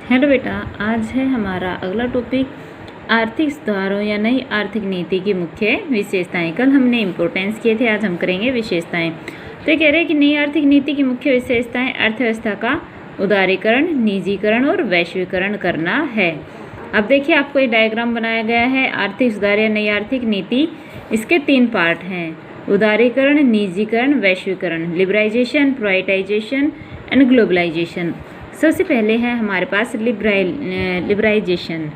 Hello बेटा, आज है हमारा अगला टॉपिक आर्थिक सुधारों या नई आर्थिक नीति की मुख्य विशेषताएं। कल हमने इम्पोर्टेंस किए थे, आज हम करेंगे विशेषताएं। तो ये कह रहे हैं कि नई आर्थिक नीति की मुख्य विशेषताएं अर्थव्यवस्था का उदारीकरण, निजीकरण और वैश्वीकरण करना है। अब देखिए, आपको एक डायग्राम बनाया गया है आर्थिक सुधार या नई आर्थिक नीति। इसके 3 पार्ट हैं: उदारीकरण, निजीकरण, वैश्वीकरण, लिबराइजेशन, प्राइवेटाइजेशन एंड ग्लोबलाइजेशन। सबसे पहले है हमारे पास लिबराइजेशन।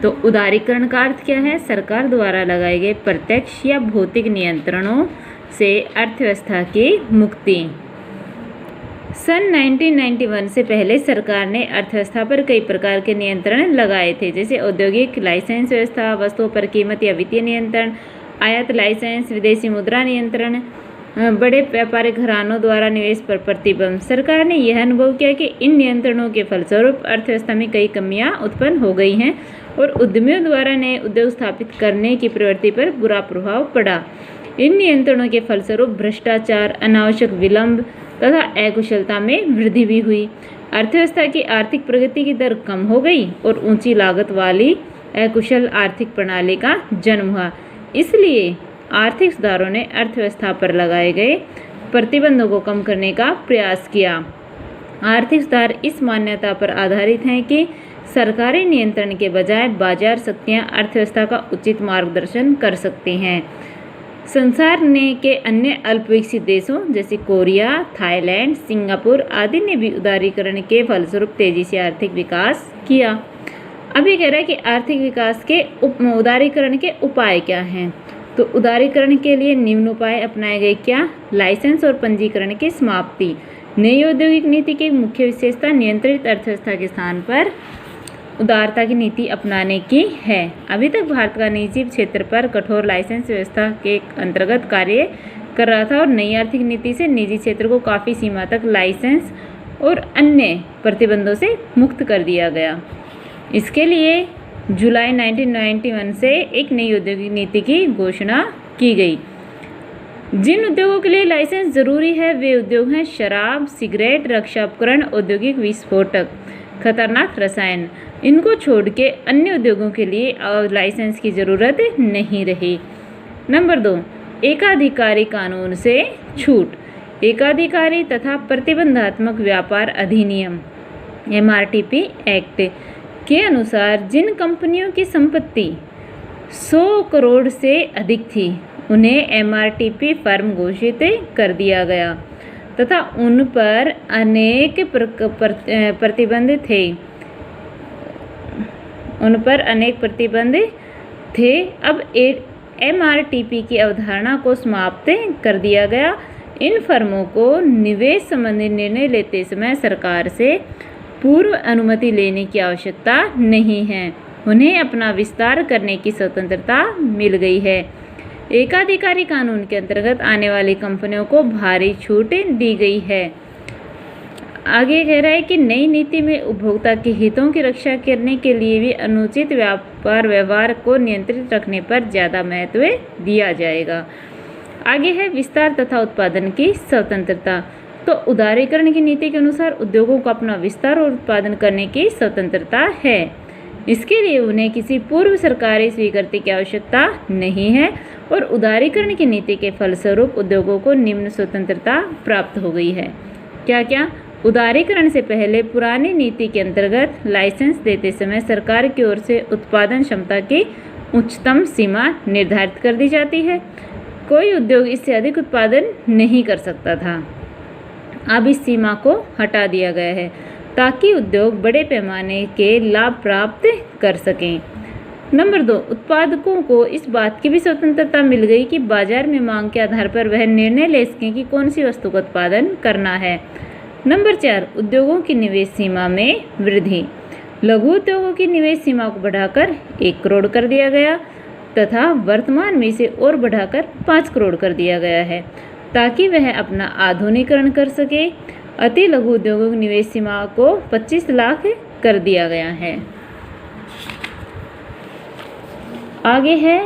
तो उदारीकरण का अर्थ क्या है? सरकार द्वारा लगाए गए प्रत्यक्ष या भौतिक नियंत्रणों से अर्थव्यवस्था की मुक्ति। सन 1991 से पहले सरकार ने अर्थव्यवस्था पर कई प्रकार के नियंत्रण लगाए थे, जैसे औद्योगिक लाइसेंस व्यवस्था, वस्तुओं पर कीमत या वित्तीय नियंत्रण, आयात लाइसेंस, विदेशी मुद्रा नियंत्रण, बड़े व्यापारिक घरानों द्वारा निवेश पर प्रतिबंध। सरकार ने यह अनुभव किया कि इन नियंत्रणों के फलस्वरूप अर्थव्यवस्था में कई कमियां उत्पन्न हो गई हैं और उद्यमियों द्वारा नए उद्योग स्थापित करने की प्रवृत्ति पर बुरा प्रभाव पड़ा। इन नियंत्रणों के फलस्वरूप भ्रष्टाचार, अनावश्यक विलंब तथा अकुशलता में वृद्धि भी हुई। अर्थव्यवस्था की आर्थिक प्रगति की दर कम हो गई और ऊंची लागत वाली अकुशल आर्थिक प्रणाली का जन्म हुआ। इसलिए आर्थिक सुधारों ने अर्थव्यवस्था पर लगाए गए प्रतिबंधों को कम करने का प्रयास किया। आर्थिक सुधार इस मान्यता पर आधारित हैं कि सरकारी नियंत्रण के बजाय बाजार शक्तियां अर्थव्यवस्था का उचित मार्गदर्शन कर सकती हैं। संसार के अन्य अल्पविकसित देशों जैसे कोरिया, थाईलैंड, सिंगापुर आदि ने भी उदारीकरण के फलस्वरूप तेजी से आर्थिक विकास किया। अब ये कह रहा है कि आर्थिक विकास के उदारीकरण के उपाय क्या हैं? तो उदारीकरण के लिए निम्न उपाय अपनाए गए। क्या? लाइसेंस और पंजीकरण की समाप्ति। नई औद्योगिक नीति की मुख्य विशेषता नियंत्रित अर्थव्यवस्था के स्थान पर उदारता की नीति अपनाने की है। अभी तक भारत का निजी क्षेत्र पर कठोर लाइसेंस व्यवस्था के अंतर्गत कार्य कर रहा था और नई आर्थिक नीति से निजी क्षेत्र को काफ़ी सीमा तक लाइसेंस और अन्य प्रतिबंधों से मुक्त कर दिया गया। इसके लिए जुलाई 1991 से एक नई औद्योगिक नीति की घोषणा की गई। जिन उद्योगों के लिए लाइसेंस जरूरी है वे उद्योग हैं शराब, सिगरेट, रक्षा उपकरण, औद्योगिक विस्फोटक, खतरनाक रसायन। इनको छोड़ के अन्य उद्योगों के लिए लाइसेंस की ज़रूरत नहीं रही। नंबर 2, एकाधिकारी कानून से छूट। एकाधिकारी तथा प्रतिबंधात्मक व्यापार अधिनियम MRTP एक्ट के अनुसार जिन कंपनियों की संपत्ति 100 करोड़ से अधिक थी उन्हें MRTP फर्म घोषित कर दिया गया तथा उन पर अनेक प्रतिबंध थे। अब MRTP की अवधारणा को समाप्त कर दिया गया। इन फर्मों को निवेश संबंधी निर्णय लेते समय सरकार से पूर्व अनुमति लेने की आवश्यकता नहीं है। उन्हें अपना विस्तार करने की स्वतंत्रता मिल गई है। एकाधिकारी कानून के अंतर्गत आने वाली कंपनियों को भारी छूट दी गई है। आगे कह रहा है कि नई नीति में उपभोक्ता के हितों की रक्षा करने के लिए भी अनुचित व्यापार व्यवहार को नियंत्रित रखने पर ज़्यादा महत्व दिया जाएगा। आगे है विस्तार तथा उत्पादन की स्वतंत्रता। तो उदारीकरण की नीति के अनुसार उद्योगों को अपना विस्तार और उत्पादन करने की स्वतंत्रता है। इसके लिए उन्हें किसी पूर्व सरकारी स्वीकृति की आवश्यकता नहीं है और उदारीकरण की नीति के फलस्वरूप उद्योगों को निम्न स्वतंत्रता प्राप्त हो गई है। क्या क्या? उदारीकरण से पहले पुरानी नीति के अंतर्गत लाइसेंस देते समय सरकार की ओर से उत्पादन क्षमता की उच्चतम सीमा निर्धारित कर दी जाती है। कोई उद्योग इससे अधिक उत्पादन नहीं कर सकता था। अब इस सीमा को हटा दिया गया है ताकि उद्योग बड़े पैमाने के लाभ प्राप्त कर सकें। नंबर 2, उत्पादकों को इस बात की भी स्वतंत्रता मिल गई कि बाजार में मांग के आधार पर वह निर्णय ले सकें कि कौन सी वस्तु का उत्पादन करना है। नंबर 4, उद्योगों की निवेश सीमा में वृद्धि। लघु उद्योगों की निवेश सीमा को बढ़ाकर 1 करोड़ कर दिया गया तथा वर्तमान में इसे और बढ़ाकर 5 करोड़ कर दिया गया है ताकि वह अपना आधुनिकीकरण कर सके। अति लघु उद्योगों की निवेश सीमा को 25 लाख कर दिया गया है। आगे है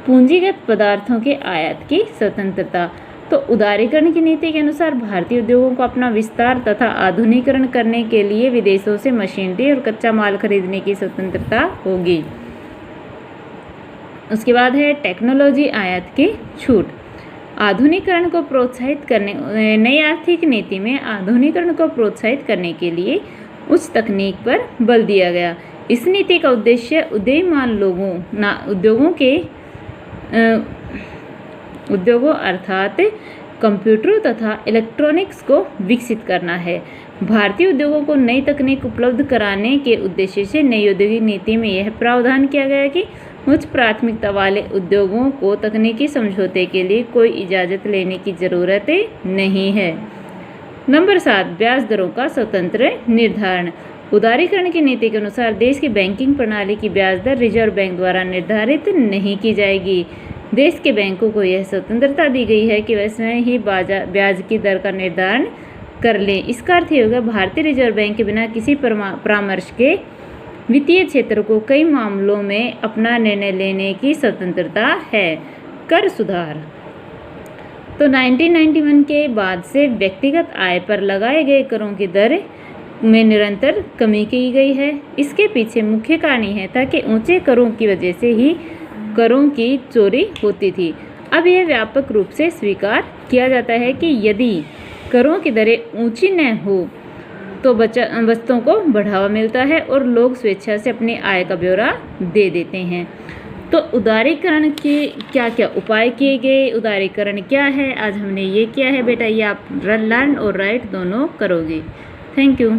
पूंजीगत पदार्थों के आयात की स्वतंत्रता। तो उदारीकरण की नीति के अनुसार भारतीय उद्योगों को अपना विस्तार तथा आधुनिकीकरण करने के लिए विदेशों से मशीनरी और कच्चा माल खरीदने की स्वतंत्रता होगी। उसके बाद है टेक्नोलॉजी आयात की छूट। आधुनिकीकरण को प्रोत्साहित करने नई आर्थिक नीति में आधुनिकीकरण को प्रोत्साहित करने के लिए उच्च तकनीक पर बल दिया गया। इस नीति का उद्देश्य उदीयमान उद्योगों अर्थात कंप्यूटरों तथा इलेक्ट्रॉनिक्स को विकसित करना है। भारतीय उद्योगों को नई तकनीक उपलब्ध कराने के उद्देश्य से नई औद्योगिक नीति में यह प्रावधान किया गया कि उच्च प्राथमिकता वाले उद्योगों को तकनीकी समझौते के लिए कोई इजाज़त लेने की ज़रूरत नहीं है। नंबर 7, ब्याज दरों का स्वतंत्र निर्धारण। उदारीकरण की नीति के अनुसार देश की बैंकिंग प्रणाली की ब्याज दर रिजर्व बैंक द्वारा निर्धारित नहीं की जाएगी। देश के बैंकों को यह स्वतंत्रता दी गई है कि वे स्वयं ही ब्याज की दर का निर्धारण कर लें। इसका अर्थ ये होगा भारतीय रिजर्व बैंक के बिना किसी परामर्श के वित्तीय क्षेत्र को कई मामलों में अपना निर्णय लेने की स्वतंत्रता है। कर सुधार। तो 1991 के बाद से व्यक्तिगत आय पर लगाए गए करों की दर में निरंतर कमी की गई है। इसके पीछे मुख्य कारण है ताकि ऊंचे करों की वजह से ही करों की चोरी होती थी। अब यह व्यापक रूप से स्वीकार किया जाता है कि यदि करों की दरें ऊंची न हो तो वस्तुओं को बढ़ावा मिलता है और लोग स्वेच्छा से अपनी आय का ब्यौरा दे देते हैं। तो उदारीकरण के क्या क्या उपाय किए गए, उदारीकरण क्या है, आज हमने ये किया है बेटा, ये आप लर्न और राइट दोनों करोगे। Thank you.